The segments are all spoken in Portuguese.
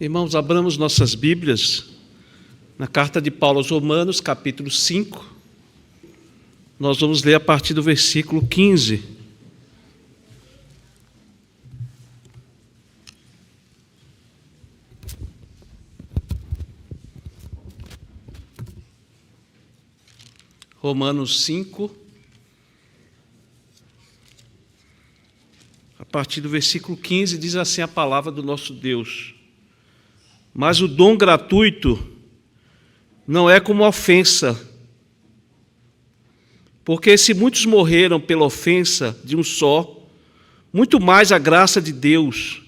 Irmãos, abramos nossas Bíblias na carta de Paulo aos Romanos, capítulo 5. Nós vamos ler a partir do versículo 15. Romanos 5, a partir do versículo 15, diz assim a palavra do nosso Deus: mas o dom gratuito não é como ofensa, porque se muitos morreram pela ofensa de um só, muito mais a graça de Deus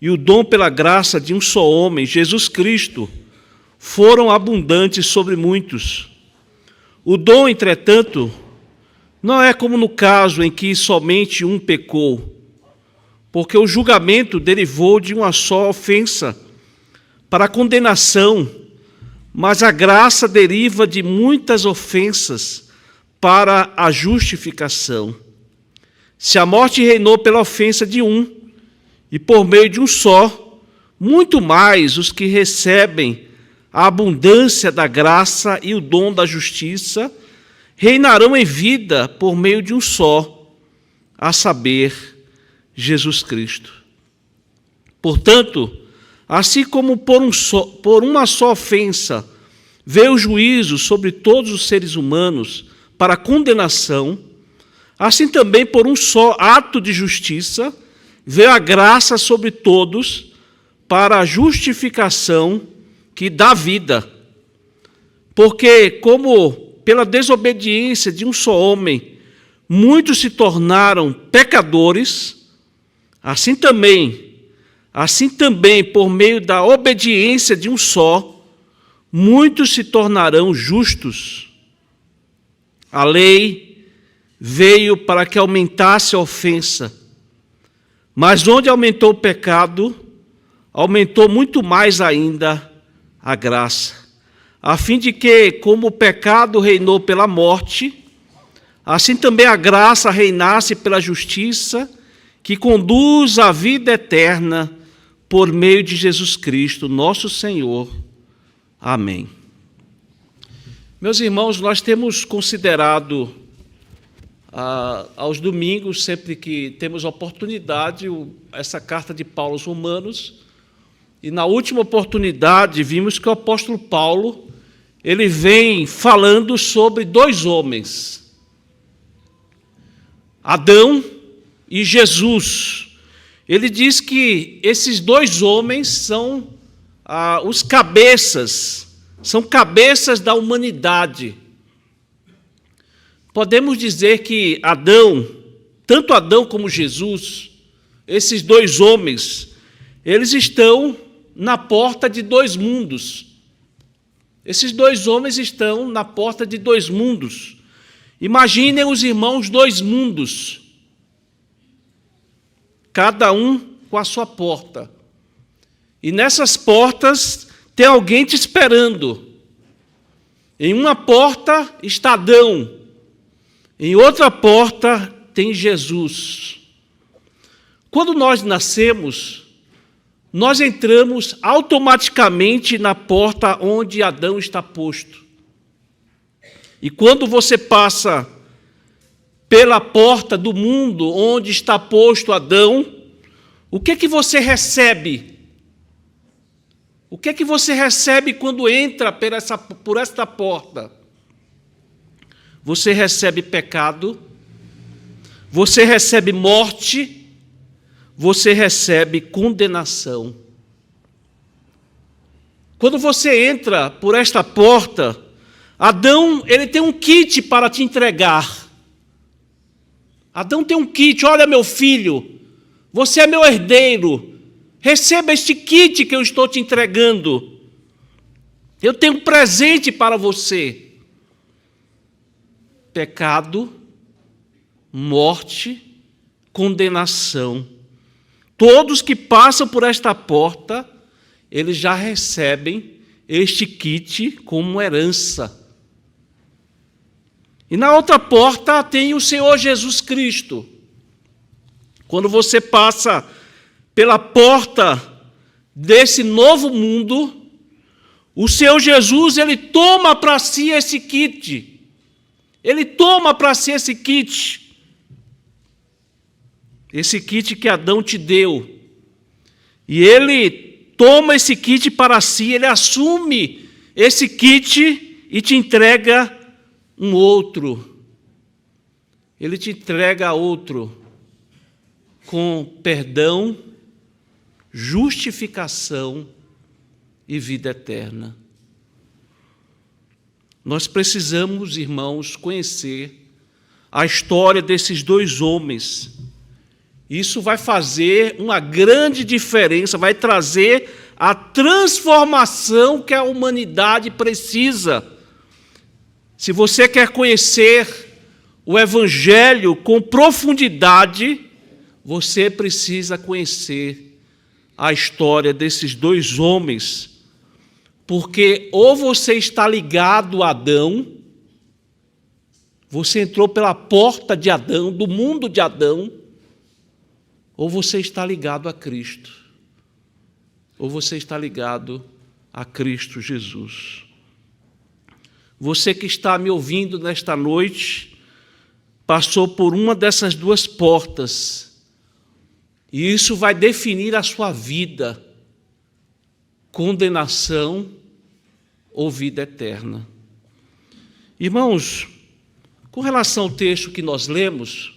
e o dom pela graça de um só homem, Jesus Cristo, foram abundantes sobre muitos. O dom, entretanto, não é como no caso em que somente um pecou, porque o julgamento derivou de uma só ofensa para a condenação, mas a graça deriva de muitas ofensas para a justificação. Se a morte reinou pela ofensa de um, e por meio de um só, muito mais os que recebem a abundância da graça e o dom da justiça reinarão em vida por meio de um só, a saber, Jesus Cristo. Portanto, assim como por uma só ofensa veio o juízo sobre todos os seres humanos para condenação, assim também por um só ato de justiça veio a graça sobre todos para a justificação que dá vida. Porque, como pela desobediência de um só homem muitos se tornaram pecadores, assim também, por meio da obediência de um só, muitos se tornarão justos. A lei veio para que aumentasse a ofensa, mas onde aumentou o pecado, aumentou muito mais ainda a graça, a fim de que, como o pecado reinou pela morte, assim também a graça reinasse pela justiça, que conduz à vida eterna, por meio de Jesus Cristo, nosso Senhor. Amém. Meus irmãos, nós temos considerado aos domingos, sempre que temos oportunidade, essa carta de Paulo aos Romanos, e na última oportunidade vimos que o apóstolo Paulo, ele vem falando sobre dois homens, Adão e Jesus. Ele diz que esses dois homens são os cabeças, são cabeças da humanidade. Podemos dizer que Adão, tanto Adão como Jesus, esses dois homens, eles estão na porta de dois mundos. Esses dois homens estão na porta de dois mundos. Imaginem os irmãos, dois mundos, cada um com a sua porta. E nessas portas tem alguém te esperando. Em uma porta está Adão, em outra porta tem Jesus. Quando nós nascemos, nós entramos automaticamente na porta onde Adão está posto. E quando você passa pela porta do mundo onde está posto Adão, o que você recebe? O que você recebe quando entra por esta porta? Você recebe pecado, você recebe morte, você recebe condenação. Quando você entra por esta porta, Adão, ele tem um kit para te entregar. Adão tem um kit: olha, meu filho, você é meu herdeiro, receba este kit que eu estou te entregando. Eu tenho um presente para você. Pecado, morte, condenação. Todos que passam por esta porta, eles já recebem este kit como herança. E na outra porta tem o Senhor Jesus Cristo. Quando você passa pela porta desse novo mundo, o Senhor Jesus, ele toma para si esse kit. Ele toma para si esse kit. Esse kit que Adão te deu. E ele toma esse kit para si, ele assume esse kit e te entrega um outro. Ele te entrega outro com perdão, justificação e vida eterna. Nós precisamos, irmãos, conhecer a história desses dois homens. Isso vai fazer uma grande diferença, vai trazer a transformação que a humanidade precisa. Se você quer conhecer o Evangelho com profundidade, você precisa conhecer a história desses dois homens, porque ou você está ligado a Adão, você entrou pela porta de Adão, do mundo de Adão, ou você está ligado a Cristo, ou você está ligado a Cristo Jesus. Você que está me ouvindo nesta noite, passou por uma dessas duas portas, e isso vai definir a sua vida, condenação ou vida eterna. Irmãos, com relação ao texto que nós lemos,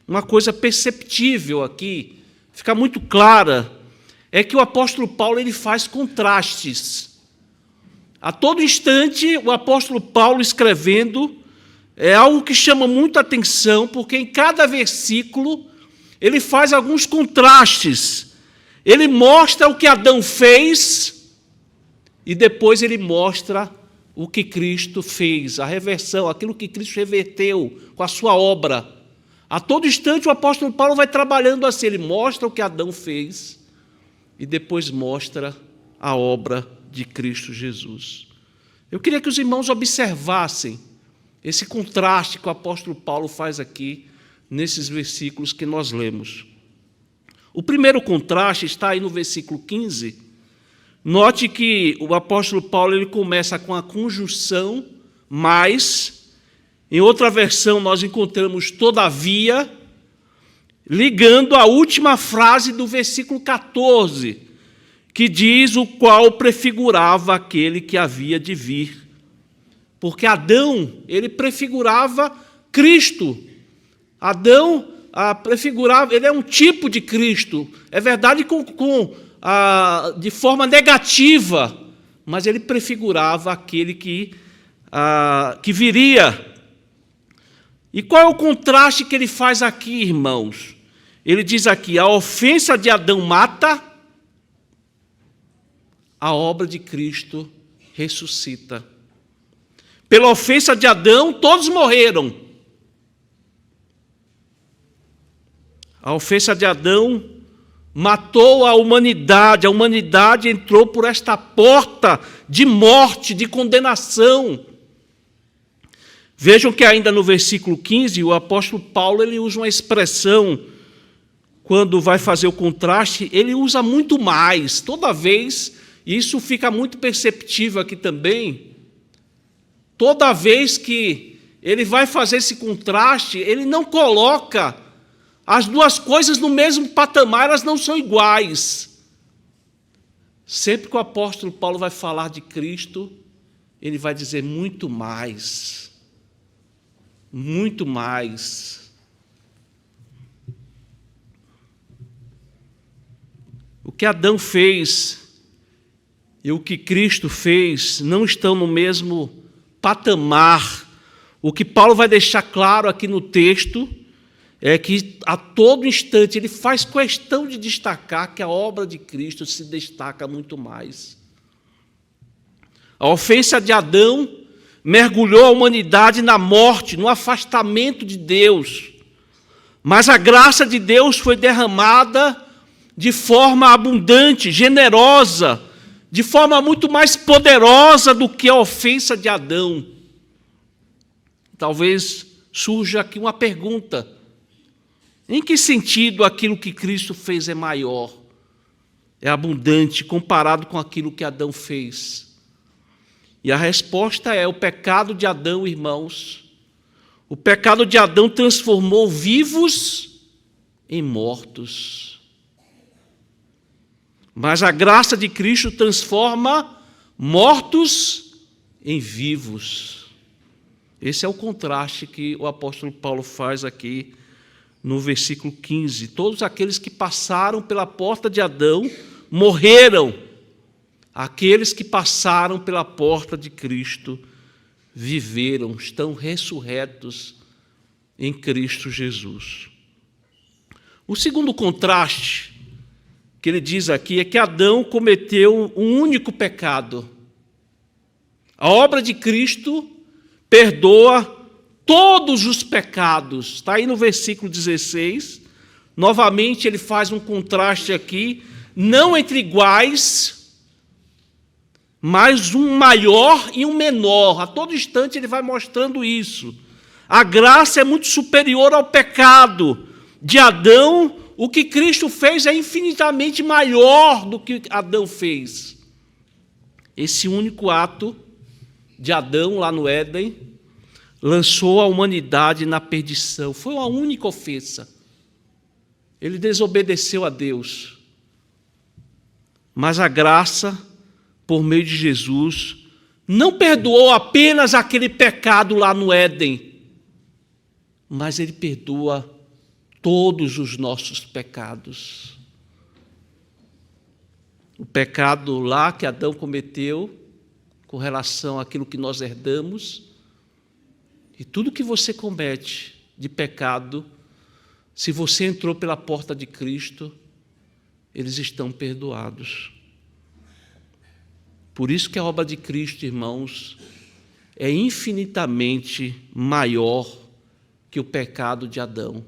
uma coisa perceptível aqui, fica muito clara, é que o apóstolo Paulo ele faz contrastes. A todo instante, o apóstolo Paulo escrevendo é algo que chama muita atenção, porque em cada versículo ele faz alguns contrastes. Ele mostra o que Adão fez e depois ele mostra o que Cristo fez, a reversão, aquilo que Cristo reverteu com a sua obra. A todo instante o apóstolo Paulo vai trabalhando assim, ele mostra o que Adão fez e depois mostra a obra de Cristo Jesus. Eu queria que os irmãos observassem esse contraste que o apóstolo Paulo faz aqui nesses versículos que nós lemos. O primeiro contraste está aí no versículo 15. Note que o apóstolo Paulo ele começa com a conjunção mais. Em outra versão, nós encontramos todavia, ligando a última frase do versículo 14, que diz o qual prefigurava aquele que havia de vir. Porque Adão, ele prefigurava Cristo. Adão prefigurava, ele é um tipo de Cristo. É verdade de forma negativa, mas ele prefigurava aquele que viria. E qual é o contraste que ele faz aqui, irmãos? Ele diz aqui, a ofensa de Adão mata, a obra de Cristo ressuscita. Pela ofensa de Adão, todos morreram. A ofensa de Adão matou a humanidade entrou por esta porta de morte, de condenação. Vejam que ainda no versículo 15, o apóstolo Paulo ele usa uma expressão, quando vai fazer o contraste, ele usa muito mais, toda vez, e isso fica muito perceptível aqui também, toda vez que ele vai fazer esse contraste, ele não coloca as duas coisas no mesmo patamar, elas não são iguais. Sempre que o apóstolo Paulo vai falar de Cristo, ele vai dizer muito mais. Muito mais. O que Adão fez e o que Cristo fez não estão no mesmo patamar. O que Paulo vai deixar claro aqui no texto é que a todo instante ele faz questão de destacar que a obra de Cristo se destaca muito mais. A ofensa de Adão mergulhou a humanidade na morte, no afastamento de Deus. Mas a graça de Deus foi derramada de forma abundante, generosa, de forma muito mais poderosa do que a ofensa de Adão. Talvez surja aqui uma pergunta: em que sentido aquilo que Cristo fez é maior? é abundante comparado com aquilo que Adão fez? E a resposta é o pecado de Adão, irmãos. O pecado de Adão transformou vivos em mortos. Mas a graça de Cristo transforma mortos em vivos. Esse é o contraste que o apóstolo Paulo faz aqui no versículo 15. Todos aqueles que passaram pela porta de Adão morreram. Aqueles que passaram pela porta de Cristo viveram, estão ressurretos em Cristo Jesus. O segundo contraste que ele diz aqui é que Adão cometeu um único pecado. A obra de Cristo perdoa todos os pecados. Está aí no versículo 16. Novamente ele faz um contraste aqui, não entre iguais, mas um maior e um menor. A todo instante ele vai mostrando isso. A graça é muito superior ao pecado de Adão. O que Cristo fez é infinitamente maior do que Adão fez. Esse único ato de Adão lá no Éden lançou a humanidade na perdição. Foi uma única ofensa. Ele desobedeceu a Deus. Mas a graça, por meio de Jesus, não perdoou apenas aquele pecado lá no Éden, mas ele perdoa todos os nossos pecados. O pecado lá que Adão cometeu, com relação àquilo que nós herdamos, e tudo que você comete de pecado, se você entrou pela porta de Cristo, eles estão perdoados. Por isso que a obra de Cristo, irmãos, é infinitamente maior que o pecado de Adão.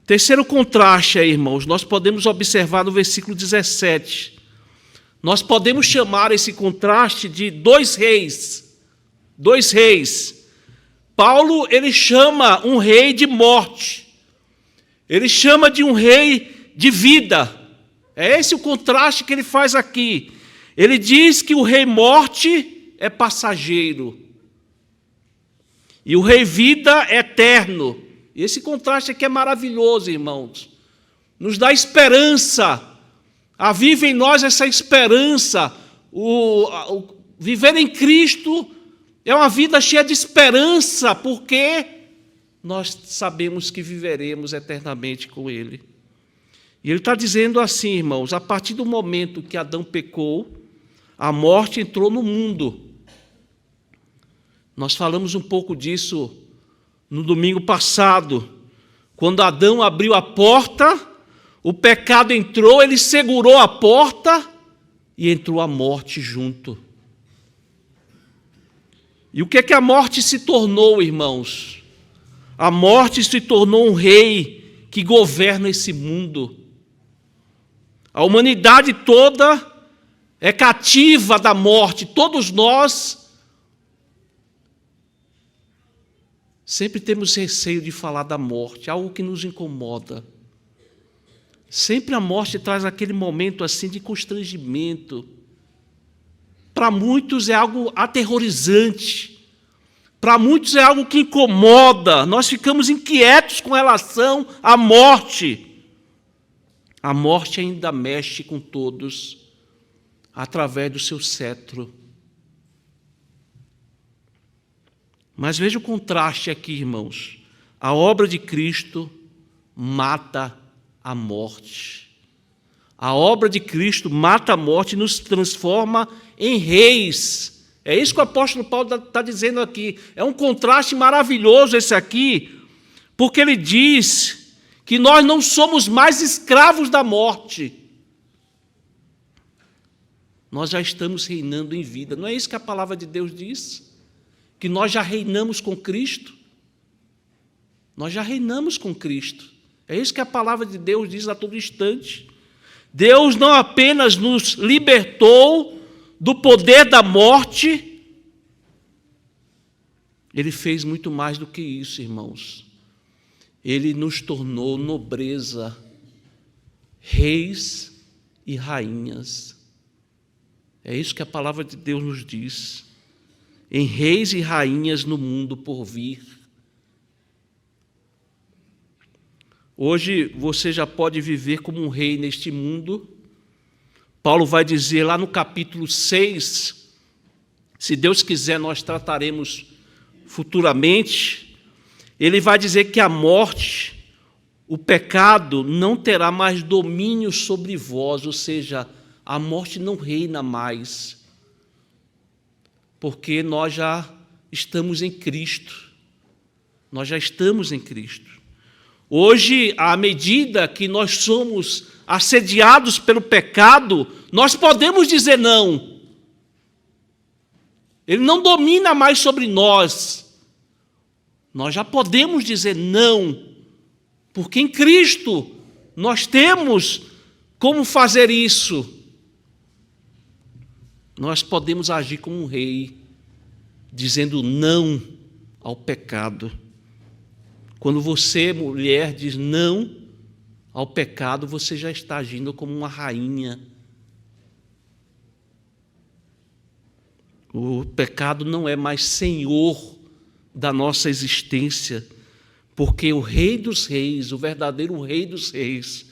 Terceiro contraste aí, irmãos, nós podemos observar no versículo 17. Nós podemos chamar esse contraste de dois reis. Dois reis. Paulo, ele chama um rei de morte. Ele chama de um rei de vida. É esse o contraste que ele faz aqui. Ele diz que o rei morte é passageiro. E o rei vida é eterno. E esse contraste aqui é maravilhoso, irmãos. Nos dá esperança. Aviva em nós essa esperança. Viver em Cristo é uma vida cheia de esperança, porque nós sabemos que viveremos eternamente com Ele. E ele está dizendo assim, irmãos, a partir do momento que Adão pecou, a morte entrou no mundo. Nós falamos um pouco disso no domingo passado. Quando Adão abriu a porta, o pecado entrou, ele segurou a porta e entrou a morte junto. E o que é que a morte se tornou, irmãos? A morte se tornou um rei que governa esse mundo. A humanidade toda é cativa da morte. Todos nós sempre temos receio de falar da morte, algo que nos incomoda. Sempre a morte traz aquele momento assim de constrangimento. Para muitos é algo aterrorizante. Para muitos é algo que incomoda. Nós ficamos inquietos com relação à morte. A morte ainda mexe com todos através do seu cetro. Mas veja o contraste aqui, irmãos. A obra de Cristo mata a morte. A obra de Cristo mata a morte e nos transforma em reis. É isso que o apóstolo Paulo está dizendo aqui. É um contraste maravilhoso esse aqui, porque ele diz que nós não somos mais escravos da morte. Nós já estamos reinando em vida. Não é isso que a palavra de Deus diz? Que nós já reinamos com Cristo? Nós já reinamos com Cristo. É isso que a palavra de Deus diz a todo instante. Deus não apenas nos libertou do poder da morte, Ele fez muito mais do que isso, irmãos. Ele nos tornou nobreza. reis e rainhas. É isso que a palavra de Deus nos diz. Em reis e rainhas no mundo por vir. Hoje você já pode viver como um rei neste mundo. Paulo vai dizer lá no capítulo 6, se Deus quiser nós trataremos futuramente, ele vai dizer que a morte, o pecado não terá mais domínio sobre vós, ou seja, a morte não reina mais, porque nós já estamos em Cristo. Nós já estamos em Cristo. Hoje, à medida que nós somos assediados pelo pecado, nós podemos dizer não. Ele não domina mais sobre nós. Nós já podemos dizer não, porque em Cristo nós temos como fazer isso. Nós podemos agir como um rei, dizendo não ao pecado. Quando você, mulher, diz não ao pecado, você já está agindo como uma rainha. O pecado não é mais senhor da nossa existência, porque o Rei dos Reis, o verdadeiro Rei dos Reis,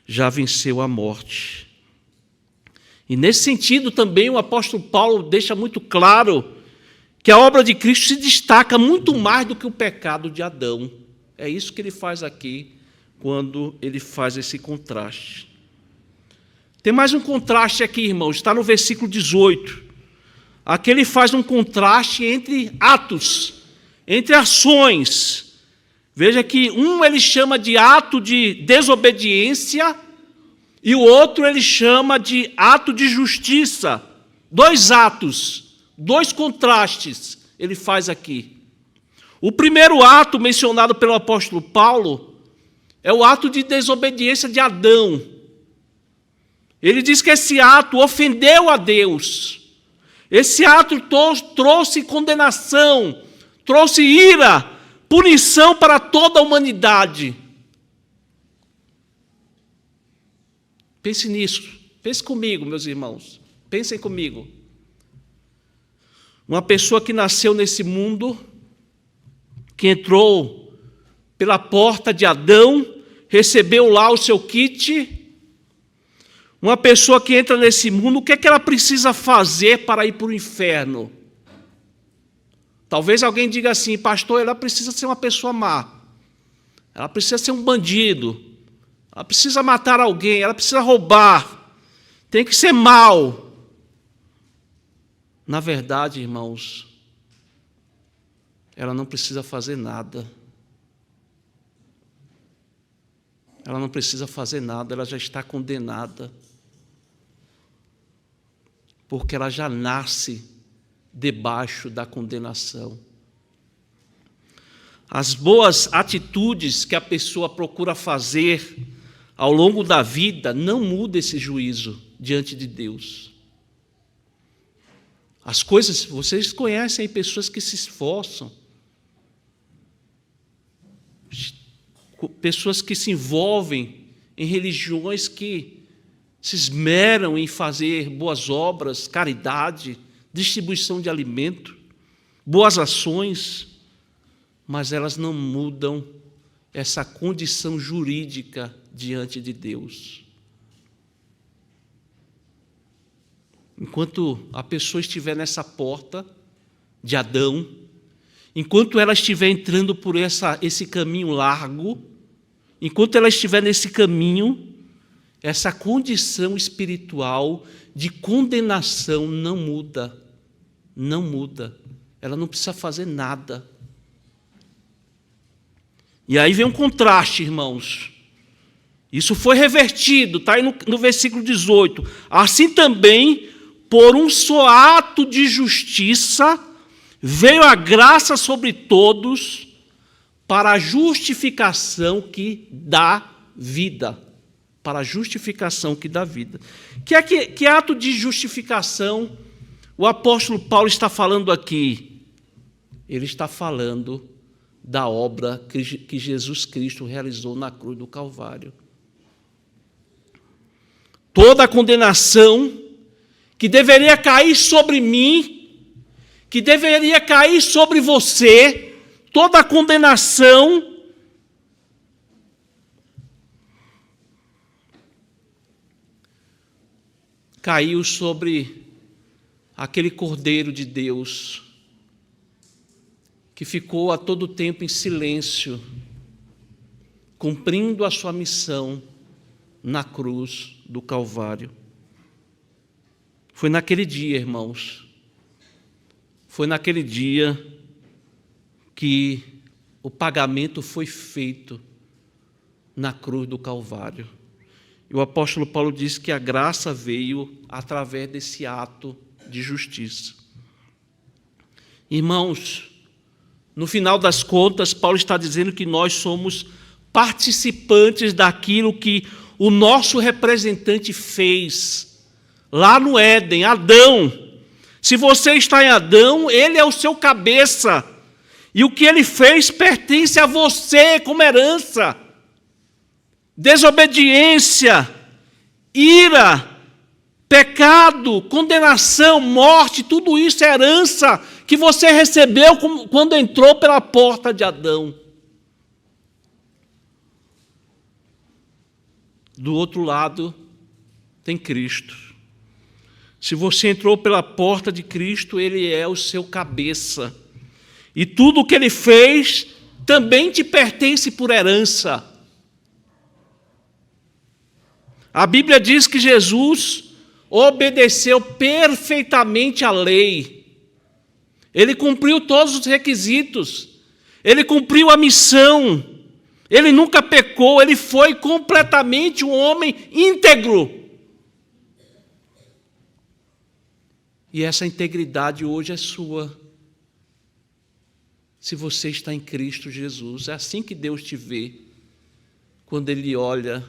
já venceu a morte. E nesse sentido também o apóstolo Paulo deixa muito claro que a obra de Cristo se destaca muito mais do que o pecado de Adão. É isso que ele faz aqui, quando ele faz esse contraste. Tem mais um contraste aqui, irmãos, está no versículo 18. Aqui ele faz um contraste entre atos, entre ações. Veja que um ele chama de ato de desobediência e o outro ele chama de ato de justiça. Dois atos, dois contrastes ele faz aqui. O primeiro ato mencionado pelo apóstolo Paulo é o ato de desobediência de Adão. Ele diz que esse ato ofendeu a Deus. Esse ato trouxe condenação, trouxe ira, punição para toda a humanidade. Pense nisso. Pense comigo, meus irmãos. Pensem comigo. Uma pessoa que nasceu nesse mundo, que entrou pela porta de Adão, recebeu lá o seu kit. Uma pessoa que entra nesse mundo, o que é que ela precisa fazer para ir para o inferno? Talvez alguém diga assim, pastor, ela precisa ser uma pessoa má. Ela precisa ser um bandido. Ela precisa matar alguém, ela precisa roubar. Tem que ser mal. Na verdade, irmãos, ela não precisa fazer nada. Ela não precisa fazer nada, ela já está condenada. Porque ela já nasce debaixo da condenação. As boas atitudes que a pessoa procura fazer ao longo da vida não muda esse juízo diante de Deus. As coisas, vocês conhecem pessoas que se esforçam, pessoas que se envolvem em religiões que se esmeram em fazer boas obras, caridade, distribuição de alimento, boas ações, mas elas não mudam essa condição jurídica diante de Deus. Enquanto a pessoa estiver nessa porta de Adão, enquanto ela estiver entrando por esse caminho largo, enquanto ela estiver nesse caminho, essa condição espiritual de condenação não muda. Não muda. Ela não precisa fazer nada. E aí vem um contraste, irmãos. Isso foi revertido, está aí no versículo 18. Assim também, por um só ato de justiça, veio a graça sobre todos para a justificação que dá vida. Para a justificação que dá vida. Que ato de justificação o apóstolo Paulo está falando aqui? Ele está falando da obra que Jesus Cristo realizou na cruz do Calvário. toda a condenação que deveria cair sobre mim, que deveria cair sobre você, toda a condenação caiu sobre aquele Cordeiro de Deus que ficou a todo tempo em silêncio, cumprindo a sua missão na cruz do Calvário. Foi naquele dia, irmãos, foi naquele dia que o pagamento foi feito na cruz do Calvário. E o apóstolo Paulo diz que a graça veio através desse ato de justiça. Irmãos, no final das contas, Paulo está dizendo que nós somos participantes daquilo que o nosso representante fez lá no Éden, Adão. Se você está em Adão, ele é o seu cabeça. E o que ele fez pertence a você como herança. Desobediência, ira, pecado, condenação, morte, tudo isso é herança que você recebeu quando entrou pela porta de Adão. Do outro lado, tem Cristo. Se você entrou pela porta de Cristo, Ele é o seu cabeça. E tudo o que Ele fez também te pertence por herança. A Bíblia diz que Jesus obedeceu perfeitamente à lei. Ele cumpriu todos os requisitos. Ele cumpriu a missão. Ele nunca pecou. Ele foi completamente um homem íntegro. E essa integridade hoje é sua. Se você está em Cristo Jesus. É assim que Deus te vê. Quando Ele olha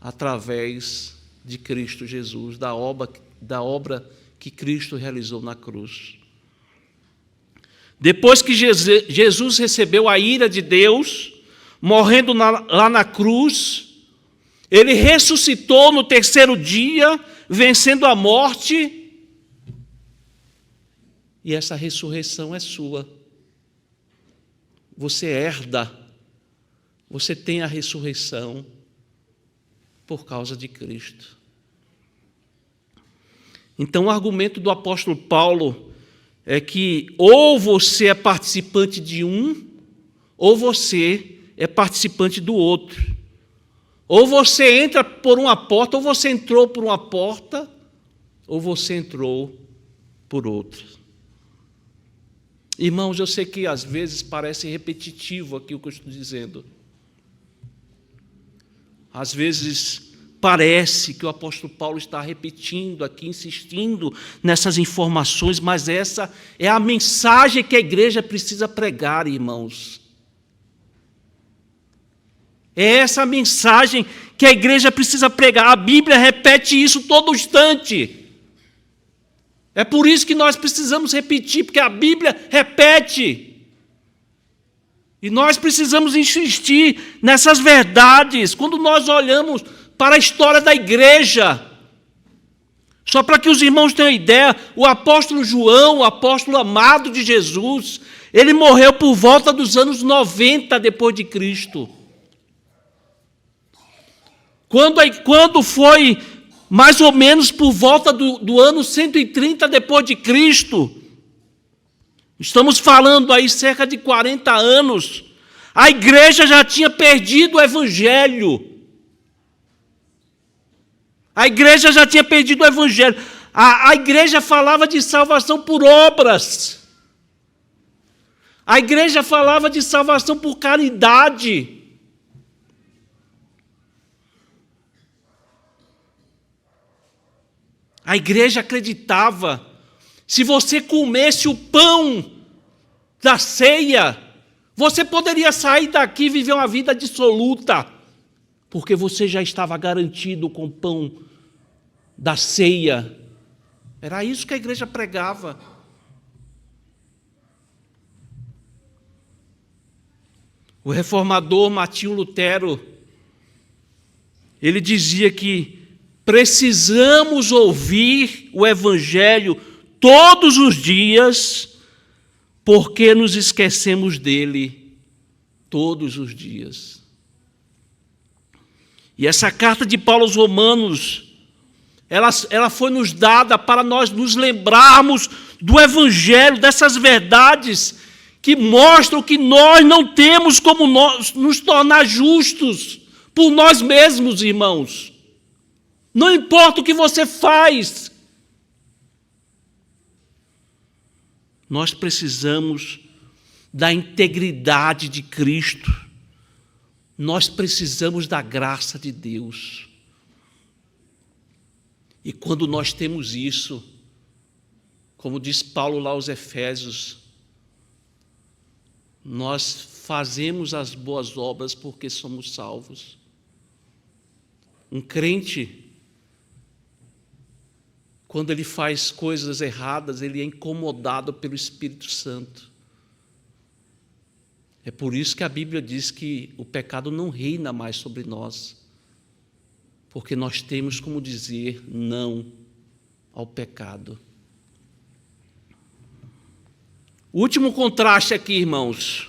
através de Cristo Jesus, da obra que Cristo realizou na cruz. Depois que Jesus recebeu a ira de Deus, morrendo lá na cruz, Ele ressuscitou no terceiro dia, vencendo a morte, e essa ressurreição é sua. Você herda, você tem a ressurreição por causa de Cristo. Então, o argumento do apóstolo Paulo é que ou você é participante de um, ou você é participante do outro. Ou você entra por uma porta, ou você entrou por uma porta, ou você entrou por outra. Irmãos, eu sei que às vezes parece repetitivo aqui o que eu estou dizendo. Às vezes parece que o apóstolo Paulo está repetindo aqui, insistindo nessas informações, mas essa é a mensagem que a igreja precisa pregar, irmãos. É essa a mensagem que a igreja precisa pregar. A Bíblia repete isso todo instante. É por isso que nós precisamos repetir, porque a Bíblia repete. E nós precisamos insistir nessas verdades. Quando nós olhamos para a história da igreja, só para que os irmãos tenham ideia, o apóstolo João, o apóstolo amado de Jesus, ele morreu por volta dos anos 90 depois de Cristo. Quando foi mais ou menos por volta do ano 130 depois de Cristo, estamos falando aí cerca de 40 anos, a igreja já tinha perdido o evangelho. A igreja já tinha perdido o evangelho. A igreja falava de salvação por obras. A igreja falava de salvação por caridade. A igreja acreditava, se você comesse o pão da ceia, você poderia sair daqui e viver uma vida dissoluta, porque você já estava garantido com o pão da ceia. Era isso que a igreja pregava. O reformador Martinho Lutero, ele dizia que precisamos ouvir o Evangelho todos os dias, porque nos esquecemos dele todos os dias. E essa carta de Paulo aos Romanos, ela foi nos dada para nós nos lembrarmos do Evangelho, dessas verdades que mostram que nós não temos como nos tornar justos por nós mesmos, irmãos. Não importa o que você faz, nós precisamos da integridade de Cristo. Nós precisamos da graça de Deus. E quando nós temos isso, como diz Paulo lá aos Efésios, nós fazemos as boas obras porque somos salvos. Um crente, quando ele faz coisas erradas, ele é incomodado pelo Espírito Santo. É por isso que a Bíblia diz que o pecado não reina mais sobre nós, porque nós temos como dizer não ao pecado. O último contraste aqui, irmãos,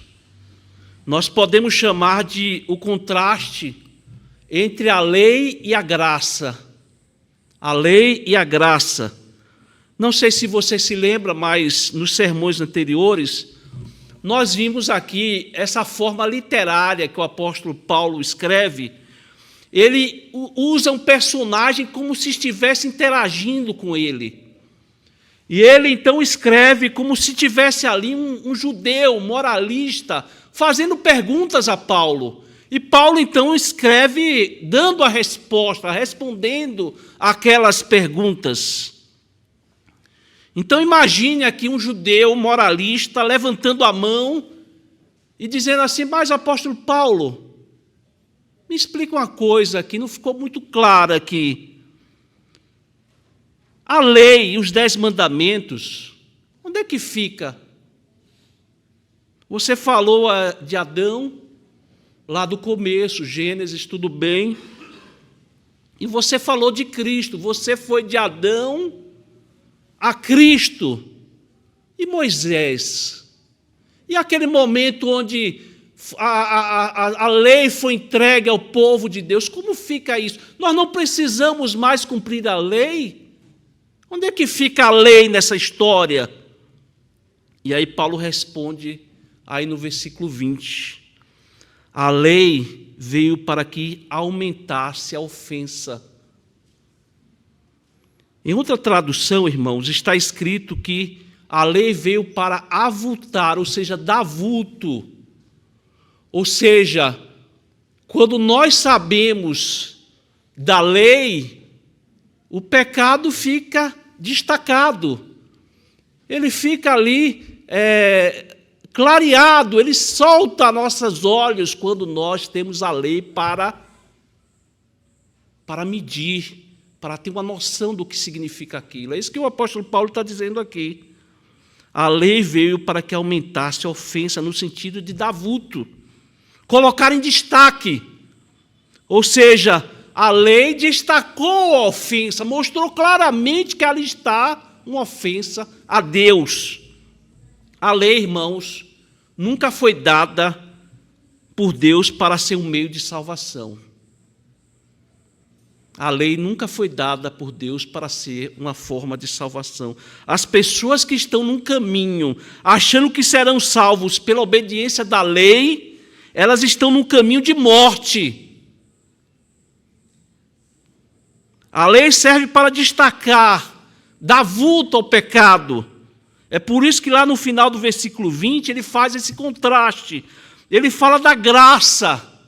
nós podemos chamar de o contraste entre a lei e a graça. A lei e a graça. Não sei se você se lembra, mas nos sermões anteriores, nós vimos aqui essa forma literária que o apóstolo Paulo escreve. Ele usa um personagem como se estivesse interagindo com ele. E ele então escreve como se tivesse ali um judeu moralista fazendo perguntas a Paulo. E Paulo então escreve dando a resposta, respondendo aquelas perguntas. Então imagine aqui um judeu moralista levantando a mão e dizendo assim: mas apóstolo Paulo, me explica uma coisa que não ficou muito clara aqui. A lei e os 10 mandamentos, onde é que fica? Você falou de Adão, lá do começo, Gênesis, tudo bem. E você falou de Cristo, você foi de Adão a Cristo. E Moisés? E aquele momento onde a lei foi entregue ao povo de Deus, como fica isso? Nós não precisamos mais cumprir a lei? Onde é que fica a lei nessa história? E aí Paulo responde aí no versículo 20. A lei veio para que aumentasse a ofensa. Em outra tradução, irmãos, está escrito que a lei veio para avultar, ou seja, dar vulto. Ou seja, quando nós sabemos da lei, o pecado fica destacado. Ele fica ali clareado, ele solta nossos olhos quando nós temos a lei para medir, para ter uma noção do que significa aquilo. É isso que o apóstolo Paulo está dizendo aqui. A lei veio para que aumentasse a ofensa, no sentido de dar vulto, colocar em destaque. Ou seja, a lei destacou a ofensa, mostrou claramente que ali está uma ofensa a Deus. A lei, irmãos, nunca foi dada por Deus para ser um meio de salvação. A lei nunca foi dada por Deus para ser uma forma de salvação. As pessoas que estão num caminho, achando que serão salvos pela obediência da lei, elas estão num caminho de morte. A lei serve para destacar, dar vulto ao pecado. É por isso que lá no final do versículo 20 ele faz esse contraste. Ele fala da graça,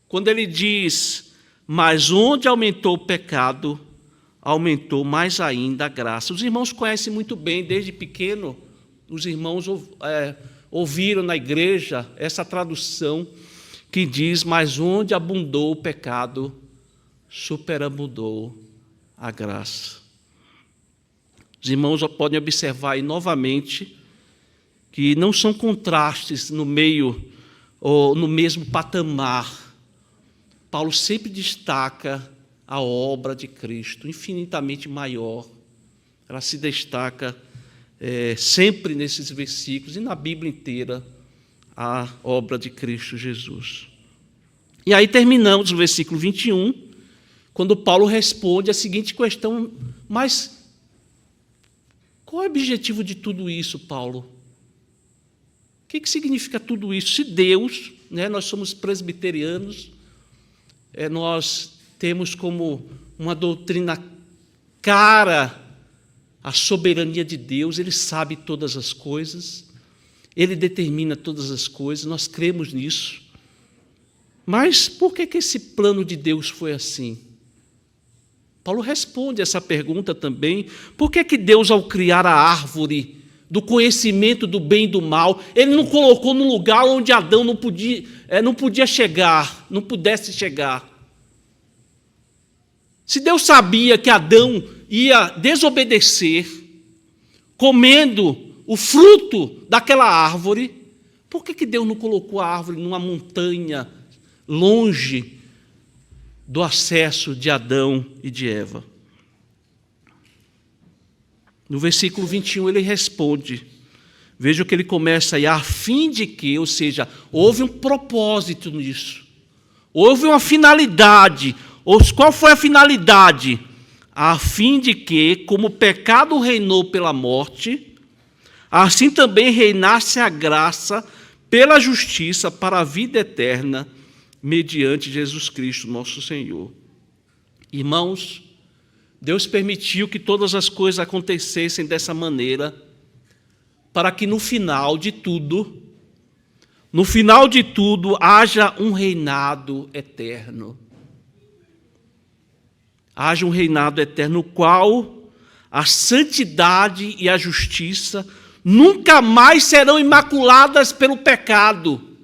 quando ele diz: mas onde aumentou o pecado, aumentou mais ainda a graça. Os irmãos conhecem muito bem, desde pequeno, os irmãos ouviram na igreja essa tradução que diz: mas onde abundou o pecado, superabundou a graça. Os irmãos podem observar aí novamente que não são contrastes no meio ou no mesmo patamar. Paulo sempre destaca a obra de Cristo, infinitamente maior. Ela se destaca sempre nesses versículos e na Bíblia inteira, a obra de Cristo Jesus. E aí terminamos o versículo 21, quando Paulo responde a seguinte questão: mas qual é o objetivo de tudo isso, Paulo? O que significa tudo isso? Se Deus, nós somos presbiterianos, nós temos como uma doutrina cara a soberania de Deus, Ele sabe todas as coisas, Ele determina todas as coisas, nós cremos nisso. Mas por que esse plano de Deus foi assim? Paulo responde essa pergunta também. Por que Deus, ao criar a árvore do conhecimento do bem e do mal, Ele não colocou no lugar onde Adão não podia chegar, não pudesse chegar? Se Deus sabia que Adão ia desobedecer, comendo o fruto daquela árvore, por que Deus não colocou a árvore numa montanha, longe do acesso de Adão e de Eva? No versículo 21 ele responde, veja o que ele começa aí: a fim de que, ou seja, houve um propósito nisso, houve uma finalidade. Qual foi a finalidade? A fim de que, como o pecado reinou pela morte, assim também reinasse a graça pela justiça para a vida eterna, mediante Jesus Cristo, nosso Senhor. Irmãos, Deus permitiu que todas as coisas acontecessem dessa maneira, para que no final de tudo, haja um reinado eterno. Haja um reinado eterno, no qual a santidade e a justiça nunca mais serão imaculadas pelo pecado.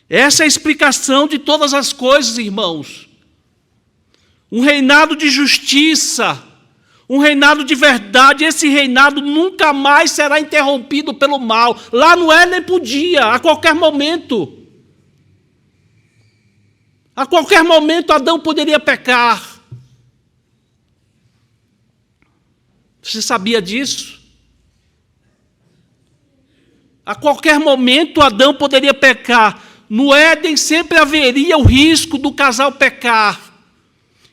Essa é a explicação de todas as coisas, irmãos. Um reinado de justiça, um reinado de verdade. Esse reinado nunca mais será interrompido pelo mal. Lá no Éden podia, a qualquer momento. A qualquer momento Adão poderia pecar. Você sabia disso? A qualquer momento Adão poderia pecar. No Éden sempre haveria o risco do casal pecar.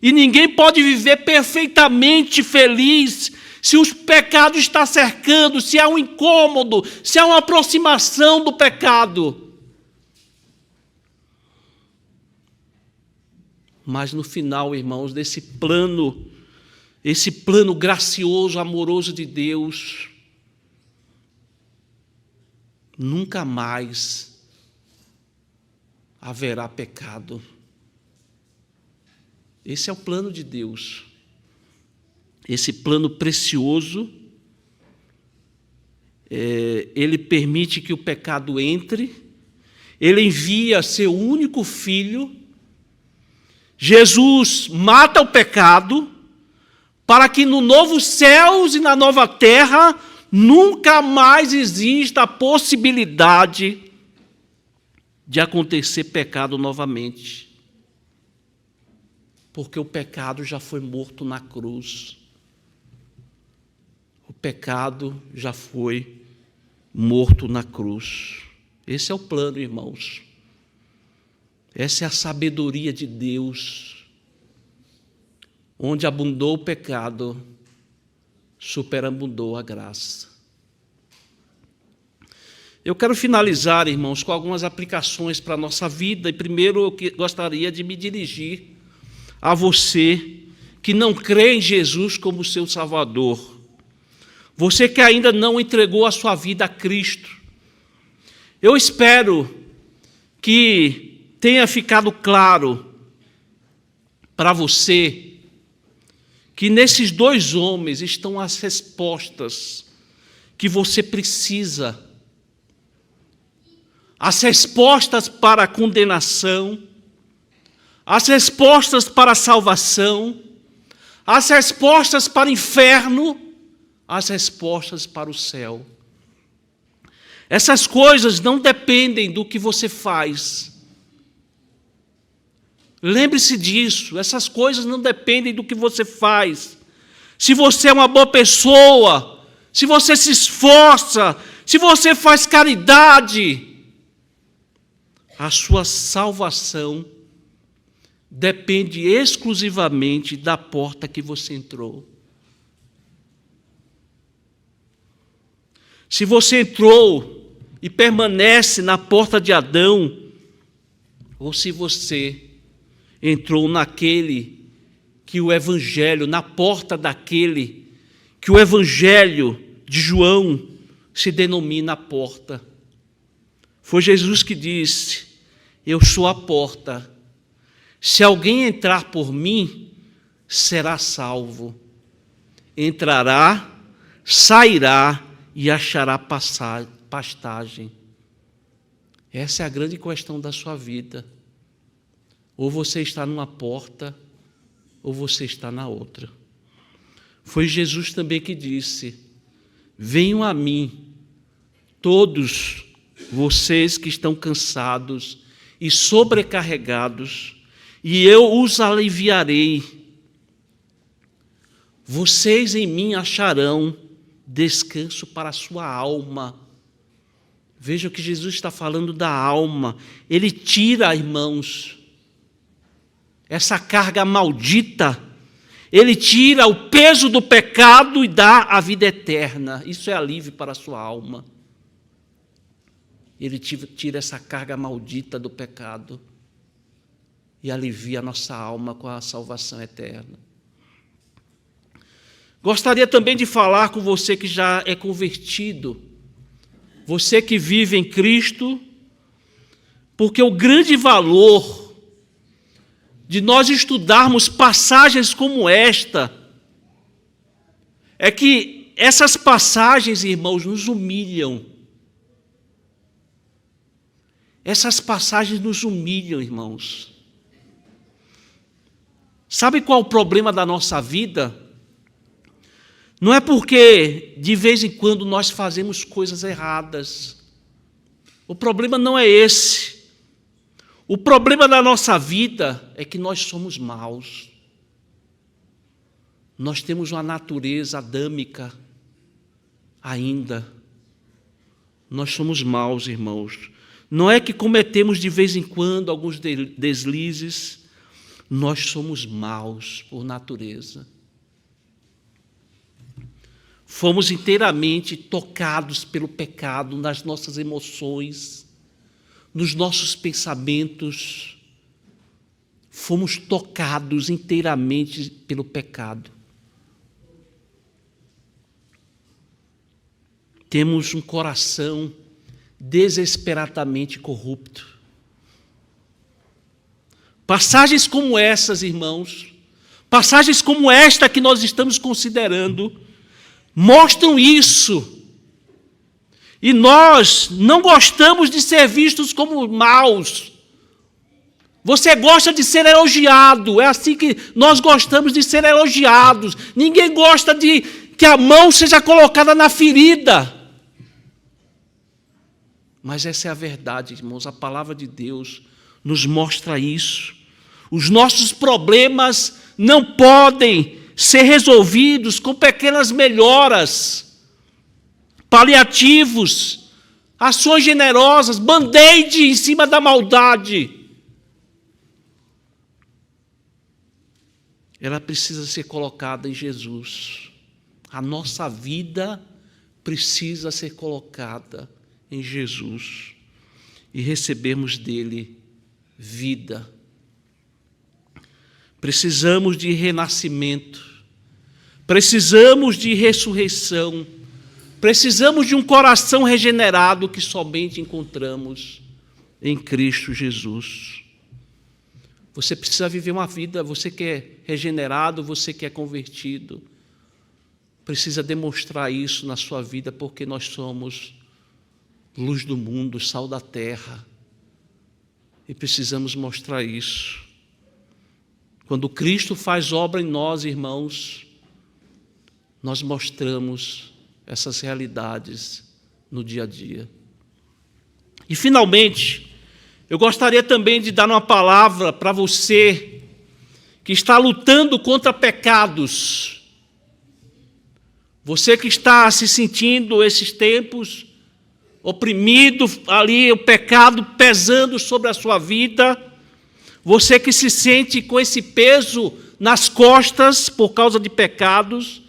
E ninguém pode viver perfeitamente feliz se o pecado está cercando, se há um incômodo, se há uma aproximação do pecado. Mas no final, irmãos, esse plano gracioso, amoroso de Deus, nunca mais haverá pecado. Esse é o plano de Deus. Esse plano precioso, Ele permite que o pecado entre, Ele envia seu único Filho. Jesus mata o pecado para que no novo céus e na nova terra nunca mais exista a possibilidade de acontecer pecado novamente. Porque o pecado já foi morto na cruz. O pecado já foi morto na cruz. Esse é o plano, irmãos. Essa é a sabedoria de Deus. Onde abundou o pecado, superabundou a graça. Eu quero finalizar, irmãos, com algumas aplicações para a nossa vida. E primeiro eu gostaria de me dirigir a você que não crê em Jesus como seu Salvador. Você que ainda não entregou a sua vida a Cristo. Eu espero que tenha ficado claro para você que nesses dois homens estão as respostas que você precisa. As respostas para a condenação, as respostas para a salvação, as respostas para o inferno, as respostas para o céu. Essas coisas não dependem do que você faz. Lembre-se disso, essas coisas não dependem do que você faz. Se você é uma boa pessoa, se você se esforça, se você faz caridade, a sua salvação depende exclusivamente da porta que você entrou. Se você entrou e permanece na porta de Adão, ou se você entrou naquele que o Evangelho, na porta daquele que o Evangelho de João se denomina a porta. Foi Jesus que disse: eu sou a porta. Se alguém entrar por mim, será salvo. Entrará, sairá e achará pastagem. Essa é a grande questão da sua vida. Ou você está numa porta, ou você está na outra. Foi Jesus também que disse: venham a mim, todos vocês que estão cansados e sobrecarregados, e eu os aliviarei. Vocês em mim acharão descanso para a sua alma. Veja que Jesus está falando da alma. Ele tira, irmãos, essa carga maldita. Ele tira o peso do pecado e dá a vida eterna. Isso é alívio para a sua alma. Ele tira essa carga maldita do pecado e alivia a nossa alma com a salvação eterna. Gostaria também de falar com você que já é convertido, você que vive em Cristo, porque o grande valor de nós estudarmos passagens como esta é que essas passagens, irmãos, nos humilham. Essas passagens nos humilham, irmãos. Sabe qual é o problema da nossa vida? Não é porque de vez em quando nós fazemos coisas erradas. O problema não é esse. O problema da nossa vida é que nós somos maus. Nós temos uma natureza adâmica ainda. Nós somos maus, irmãos. Não é que cometemos de vez em quando alguns deslizes. Nós somos maus por natureza. Fomos inteiramente tocados pelo pecado nas nossas emoções, nos nossos pensamentos. Fomos tocados inteiramente pelo pecado. Temos um coração desesperadamente corrupto. Passagens como essas, irmãos, passagens como esta que nós estamos considerando, mostram isso. E nós não gostamos de ser vistos como maus. Você gosta de ser elogiado. É assim que nós gostamos de ser elogiados. Ninguém gosta de que a mão seja colocada na ferida. Mas essa é a verdade, irmãos. A palavra de Deus nos mostra isso. Os nossos problemas não podem ser resolvidos com pequenas melhoras, paliativos, ações generosas, band-aid em cima da maldade. Ela precisa ser colocada em Jesus. A nossa vida precisa ser colocada em Jesus e recebermos dele vida. Precisamos de renascimento, precisamos de ressurreição, precisamos de um coração regenerado que somente encontramos em Cristo Jesus. Você precisa viver uma vida, você que é regenerado, você que é convertido, precisa demonstrar isso na sua vida, porque nós somos luz do mundo, sal da terra, e precisamos mostrar isso. Quando Cristo faz obra em nós, irmãos, nós mostramos essas realidades no dia a dia. E, finalmente, Eu gostaria também de dar uma palavra para você que está lutando contra pecados. Você que está se sentindo esses tempos oprimido, ali o pecado pesando sobre a sua vida. Você que se sente com esse peso nas costas por causa de pecados.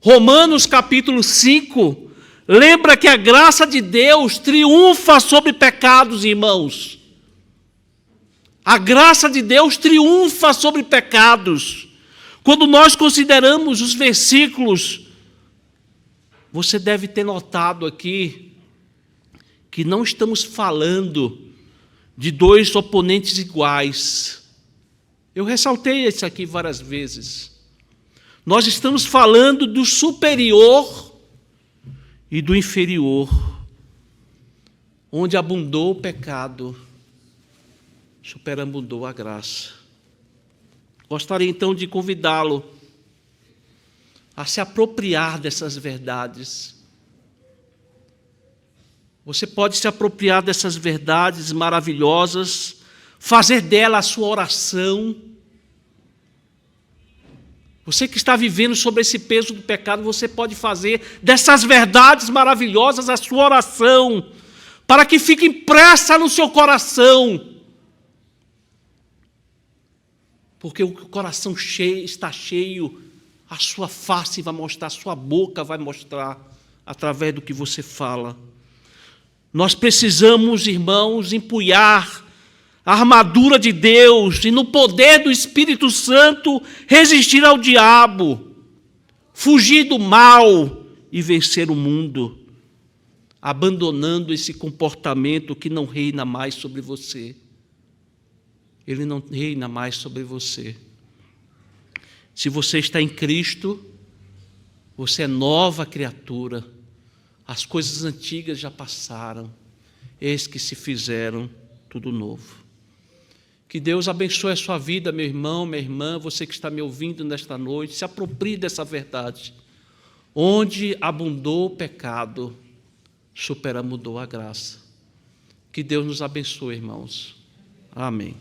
Romanos capítulo 5, lembra que a graça de Deus triunfa sobre pecados, irmãos. A graça de Deus triunfa sobre pecados. Quando nós consideramos os versículos, você deve ter notado aqui que não estamos falando de dois oponentes iguais. Eu ressaltei isso aqui várias vezes. Nós estamos falando do superior e do inferior, onde abundou o pecado, superabundou a graça. Gostaria então de convidá-lo a se apropriar dessas verdades. Você pode se apropriar dessas verdades maravilhosas, fazer dela a sua oração. Você que está vivendo sobre esse peso do pecado, você pode fazer dessas verdades maravilhosas a sua oração, para que fique impressa no seu coração. Porque o coração está cheio, a sua face vai mostrar, a sua boca vai mostrar, através do que você fala. Nós precisamos, irmãos, empunhar a armadura de Deus e no poder do Espírito Santo resistir ao diabo, fugir do mal e vencer o mundo, abandonando esse comportamento que não reina mais sobre você. Ele não reina mais sobre você. Se você está em Cristo, você é nova criatura. As coisas antigas já passaram, eis que se fizeram tudo novo. Que Deus abençoe a sua vida, meu irmão, minha irmã, você que está me ouvindo nesta noite, se aproprie dessa verdade. Onde abundou o pecado, superabundou a graça. Que Deus nos abençoe, irmãos. Amém.